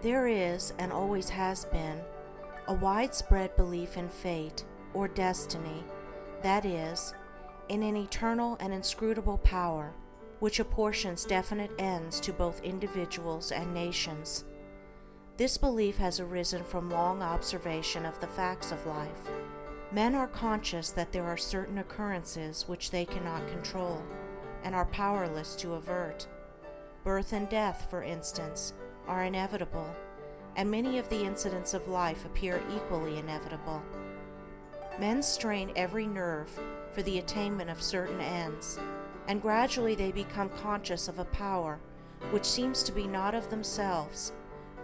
There is, and always has been, a widespread belief in fate, or destiny, that is, in an eternal and inscrutable power, which apportions definite ends to both individuals and nations. This belief has arisen from long observation of the facts of life. Men are conscious that there are certain occurrences which they cannot control, and are powerless to avert. Birth and death, for instance, are inevitable, and many of the incidents of life appear equally inevitable. Men strain every nerve for the attainment of certain ends, and gradually they become conscious of a power which seems to be not of themselves,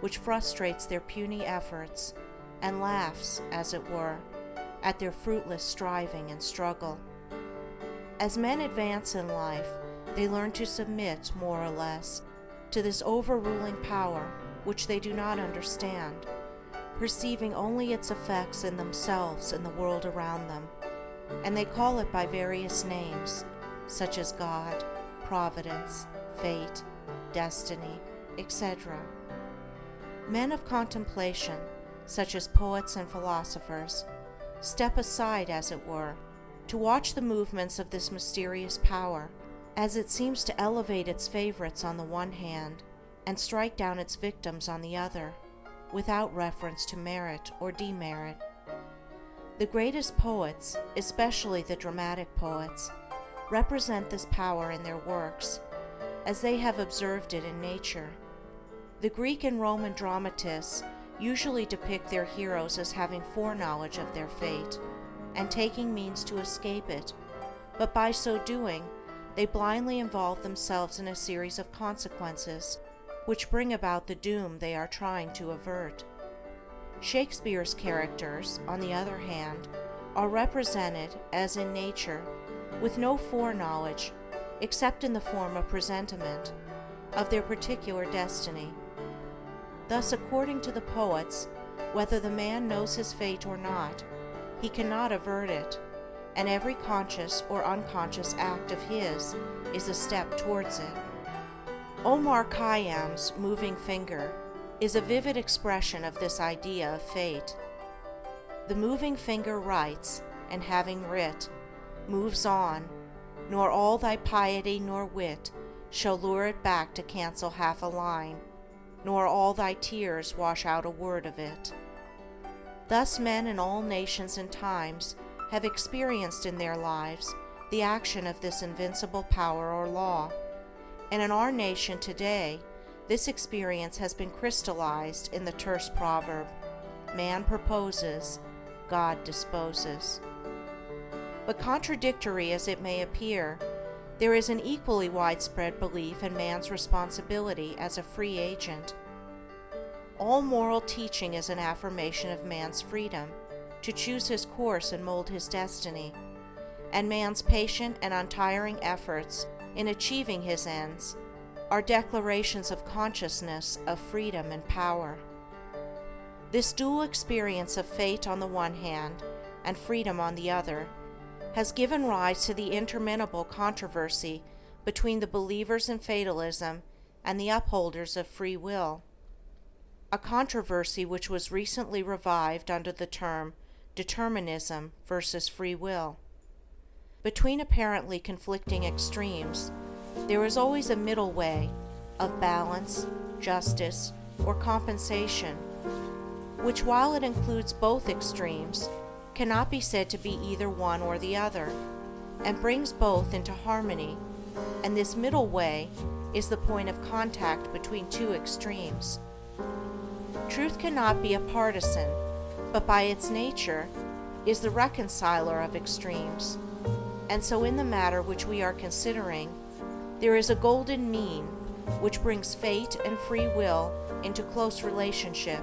which frustrates their puny efforts, and laughs, as it were, at their fruitless striving and struggle. As men advance in life, they learn to submit, more or less, to this overruling power which they do not understand, perceiving only its effects in themselves and the world around them, and they call it by various names, such as God, Providence, Fate, Destiny, etc. Men of contemplation, such as poets and philosophers, step aside, as it were, to watch the movements of this mysterious power, as it seems to elevate its favorites on the one hand and strike down its victims on the other, without reference to merit or demerit. The greatest poets, especially the dramatic poets, represent this power in their works, as they have observed it in nature. The Greek and Roman dramatists usually depict their heroes as having foreknowledge of their fate, and taking means to escape it, but by so doing, they blindly involve themselves in a series of consequences which bring about the doom they are trying to avert. Shakespeare's characters, on the other hand, are represented, as in nature, with no foreknowledge, except in the form of presentiment, of their particular destiny. Thus, according to the poets, whether the man knows his fate or not, he cannot avert it, and every conscious or unconscious act of his is a step towards it. Omar Khayyam's moving finger is a vivid expression of this idea of fate. The moving finger writes, and having writ, moves on, nor all thy piety nor wit shall lure it back to cancel half a line, nor all thy tears wash out a word of it. Thus men in all nations and times have experienced in their lives the action of this invincible power or law, and in our nation today, this experience has been crystallized in the terse proverb, "Man proposes, God disposes." But contradictory as it may appear, there is an equally widespread belief in man's responsibility as a free agent. All moral teaching is an affirmation of man's freedom to choose his course and mold his destiny, and man's patient and untiring efforts in achieving his ends are declarations of consciousness of freedom and power. This dual experience of fate on the one hand and freedom on the other has given rise to the interminable controversy between the believers in fatalism and the upholders of free will, a controversy which was recently revived under the term determinism versus free will. Between apparently conflicting extremes, there is always a middle way of balance, justice, or compensation, which, while it includes both extremes, cannot be said to be either one or the other, and brings both into harmony, and this middle way is the point of contact between two extremes. Truth cannot be a partisan, but by its nature is the reconciler of extremes, and so in the matter which we are considering, there is a golden mean which brings fate and free will into close relationship,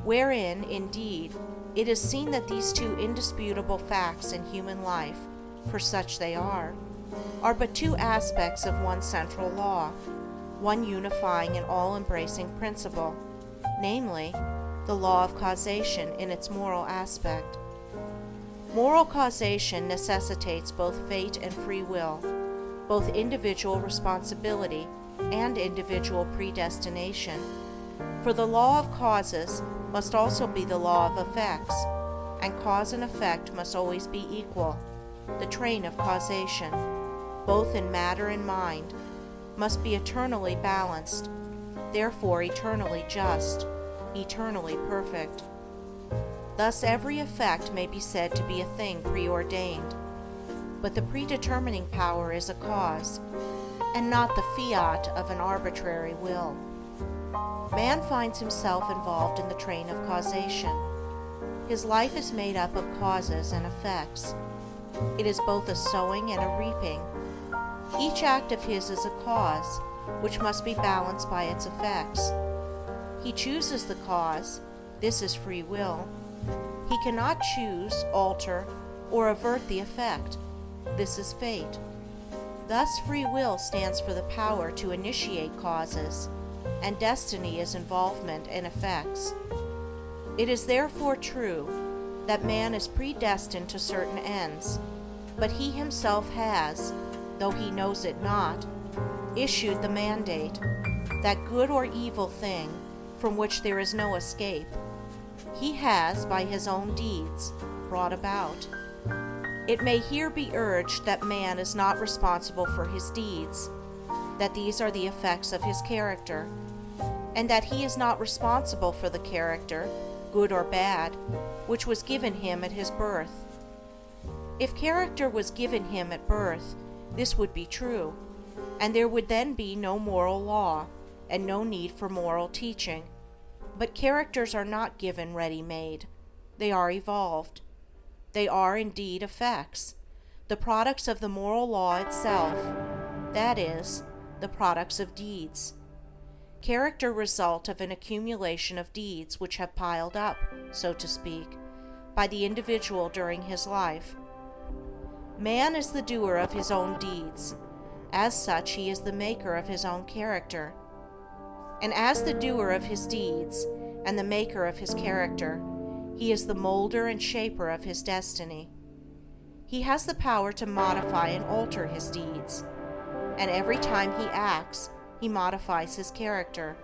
wherein, indeed, it is seen that these two indisputable facts in human life, for such they are but two aspects of one central law, one unifying and all-embracing principle, namely, the law of causation in its moral aspect. Moral causation necessitates both fate and free will, both individual responsibility and individual predestination, For the law of causes must also be the law of effects, and cause and effect must always be equal. The train of causation, both in matter and mind, must be eternally balanced, therefore eternally just, eternally perfect. Thus every effect may be said to be a thing preordained, but the predetermining power is a cause, and not the fiat of an arbitrary will. Man finds himself involved in the train of causation. His life is made up of causes and effects. It is both a sowing and a reaping. Each act of his is a cause, which must be balanced by its effects. He chooses the cause, this is free will. He cannot choose, alter, or avert the effect, this is fate. Thus free will stands for the power to initiate causes, and destiny is involvement in effects. It is therefore true that man is predestined to certain ends, but he himself has, though he knows it not, issued the mandate, that good or evil thing from which there is no escape, he has, by his own deeds, brought about. It may here be urged that man is not responsible for his deeds, that these are the effects of his character, and that he is not responsible for the character, good or bad, which was given him at his birth. If character was given him at birth, this would be true, and there would then be no moral law, and no need for moral teaching. But characters are not given ready-made. They are evolved. They are indeed effects, the products of the moral law itself, that is, the products of deeds. Character result of an accumulation of deeds which have piled up, so to speak, by the individual during his life. Man is the doer of his own deeds. As such, he is the maker of his own character. And as the doer of his deeds and the maker of his character, he is the molder and shaper of his destiny. He has the power to modify and alter his deeds, and every time he acts, he modifies his character.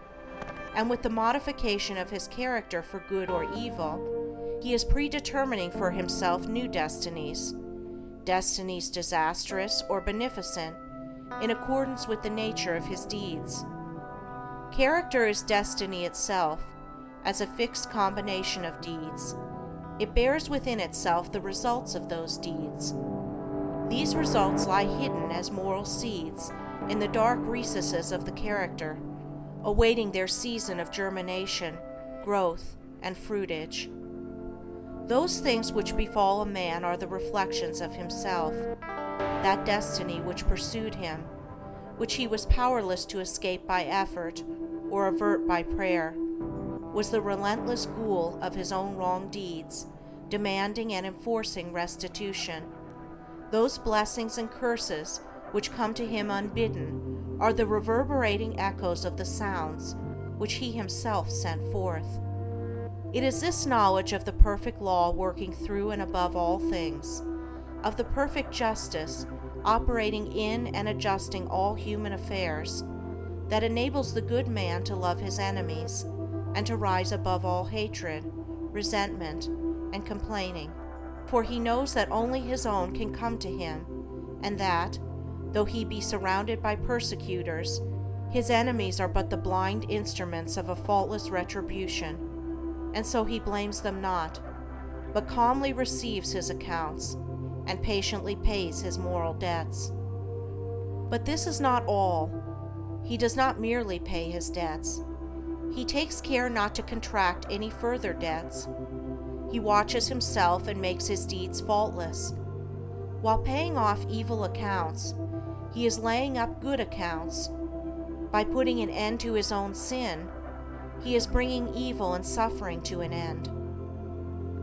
And with the modification of his character for good or evil, he is predetermining for himself new destinies, destinies disastrous or beneficent, in accordance with the nature of his deeds. Character is destiny itself, as a fixed combination of deeds. It bears within itself the results of those deeds. These results lie hidden as moral seeds in the dark recesses of the character, awaiting their season of germination, growth, and fruitage. Those things which befall a man are the reflections of himself, that destiny which pursued him, which he was powerless to escape by effort or avert by prayer, was the relentless ghoul of his own wrong deeds, demanding and enforcing restitution. Those blessings and curses which come to him unbidden are the reverberating echoes of the sounds which he himself sent forth. It is this knowledge of the perfect law working through and above all things, of the perfect justice operating in and adjusting all human affairs, that enables the good man to love his enemies and to rise above all hatred, resentment, and complaining, for he knows that only his own can come to him, and that, though he be surrounded by persecutors, his enemies are but the blind instruments of a faultless retribution, and so he blames them not, but calmly receives his accounts, and patiently pays his moral debts. But this is not all. He does not merely pay his debts. He takes care not to contract any further debts. He watches himself and makes his deeds faultless. While paying off evil accounts, he is laying up good accounts. By putting an end to his own sin, he is bringing evil and suffering to an end.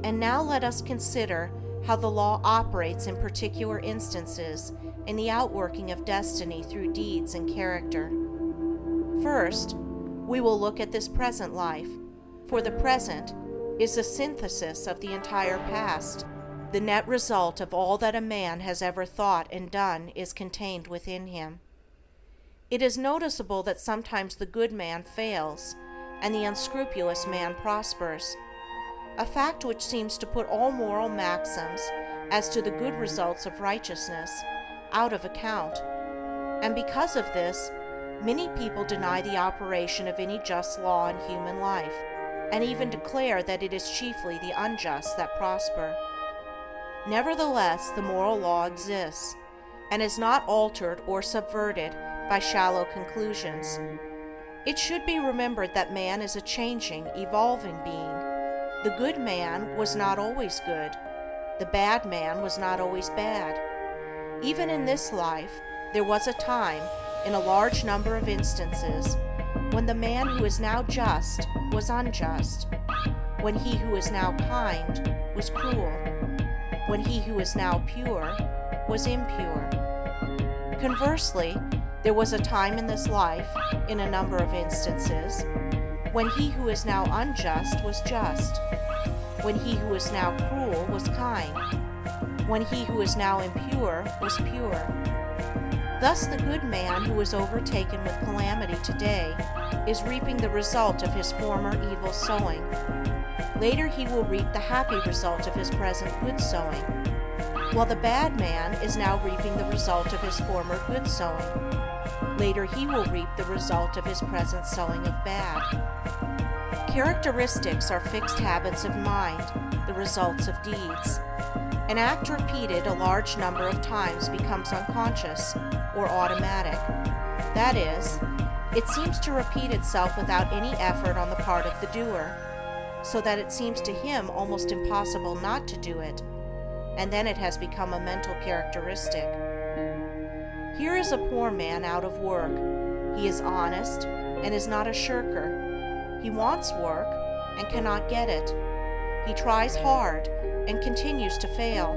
And now let us consider how the law operates in particular instances in the outworking of destiny through deeds and character. First, we will look at this present life, for the present is the synthesis of the entire past. The net result of all that a man has ever thought and done is contained within him. It is noticeable that sometimes the good man fails, and the unscrupulous man prospers, a fact which seems to put all moral maxims as to the good results of righteousness out of account. And because of this, many people deny the operation of any just law in human life, and even declare that it is chiefly the unjust that prosper. Nevertheless, the moral law exists, and is not altered or subverted by shallow conclusions. It should be remembered that man is a changing, evolving being. The good man was not always good. The bad man was not always bad. Even in this life, there was a time, in a large number of instances, when the man who is now just was unjust, when he who is now kind was cruel, when he who is now pure was impure. Conversely, there was a time in this life, in a number of instances, when he who is now unjust was just, when he who is now cruel was kind, when he who is now impure was pure. Thus the good man who is overtaken with calamity today is reaping the result of his former evil sowing. Later he will reap the happy result of his present good sowing, while the bad man is now reaping the result of his former good sowing. Later he will reap the result of his present sowing of bad. Characteristics are fixed habits of mind, the results of deeds. An act repeated a large number of times becomes unconscious or automatic. That is, it seems to repeat itself without any effort on the part of the doer, so that it seems to him almost impossible not to do it, and then it has become a mental characteristic. Here is a poor man out of work. He is honest and is not a shirker. He wants work and cannot get it. He tries hard and continues to fail.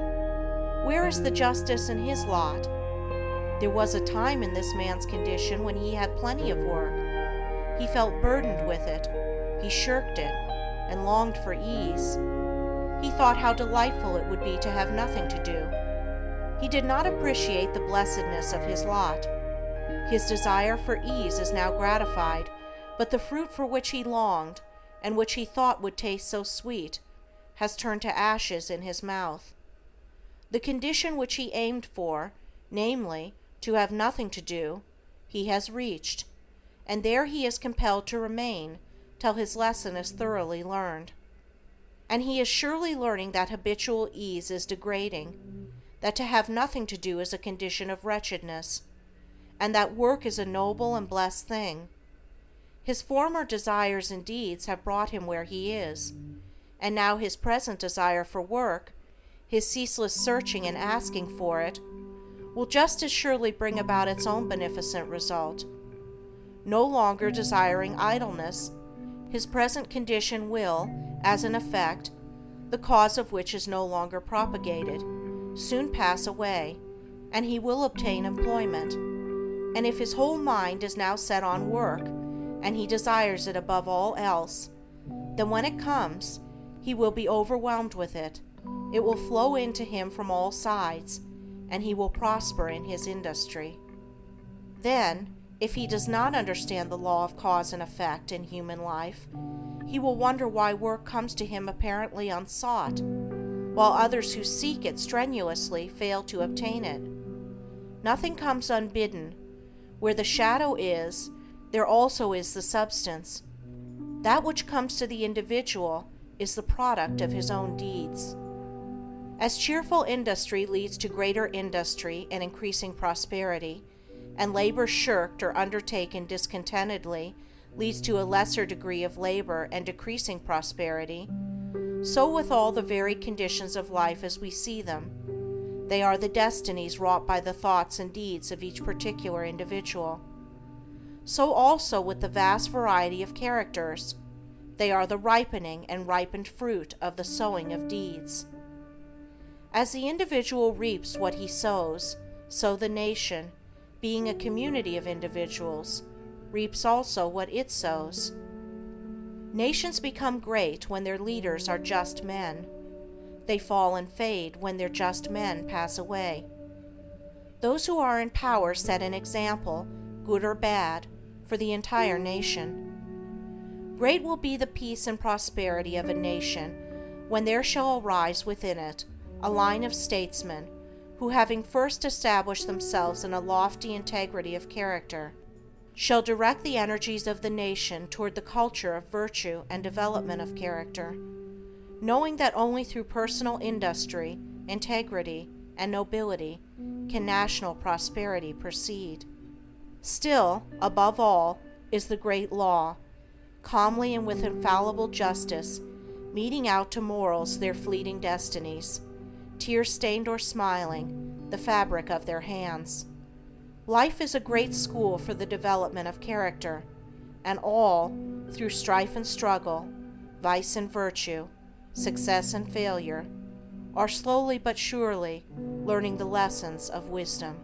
Where is the justice in his lot? There was a time in this man's condition when he had plenty of work. He felt burdened with it. He shirked it and longed for ease. He thought how delightful it would be to have nothing to do. He did not appreciate the blessedness of his lot. His desire for ease is now gratified, but the fruit for which he longed, and which he thought would taste so sweet, has turned to ashes in his mouth. The condition which he aimed for, namely, to have nothing to do, he has reached, and there he is compelled to remain till his lesson is thoroughly learned. And he is surely learning that habitual ease is degrading, that to have nothing to do is a condition of wretchedness, and that work is a noble and blessed thing. His former desires and deeds have brought him where he is, and now his present desire for work, his ceaseless searching and asking for it, will just as surely bring about its own beneficent result. No longer desiring idleness, his present condition will, as an effect, the cause of which is no longer propagated, soon pass away, and he will obtain employment. And if his whole mind is now set on work, and he desires it above all else, then when it comes, he will be overwhelmed with it. It will flow into him from all sides, and he will prosper in his industry. Then, if he does not understand the law of cause and effect in human life, he will wonder why work comes to him apparently unsought, while others who seek it strenuously fail to obtain it. Nothing comes unbidden. Where the shadow is, there also is the substance. That which comes to the individual is the product of his own deeds. As cheerful industry leads to greater industry and increasing prosperity, and labor shirked or undertaken discontentedly leads to a lesser degree of labor and decreasing prosperity, so with all the varied conditions of life as we see them. They are the destinies wrought by the thoughts and deeds of each particular individual. So also with the vast variety of characters. They are the ripening and ripened fruit of the sowing of deeds. As the individual reaps what he sows, so the nation, being a community of individuals, reaps also what it sows. Nations become great when their leaders are just men. They fall and fade when their just men pass away. Those who are in power set an example, good or bad, for the entire nation. Great will be the peace and prosperity of a nation when there shall arise within it a line of statesmen who, having first established themselves in a lofty integrity of character, shall direct the energies of the nation toward the culture of virtue and development of character, knowing that only through personal industry, integrity, and nobility can national prosperity proceed. Still, above all, is the great law, calmly and with infallible justice, meting out to mortals their fleeting destinies, tear-stained or smiling, the fabric of their hands. Life is a great school for the development of character, and all, through strife and struggle, vice and virtue, success and failure, are slowly but surely learning the lessons of wisdom.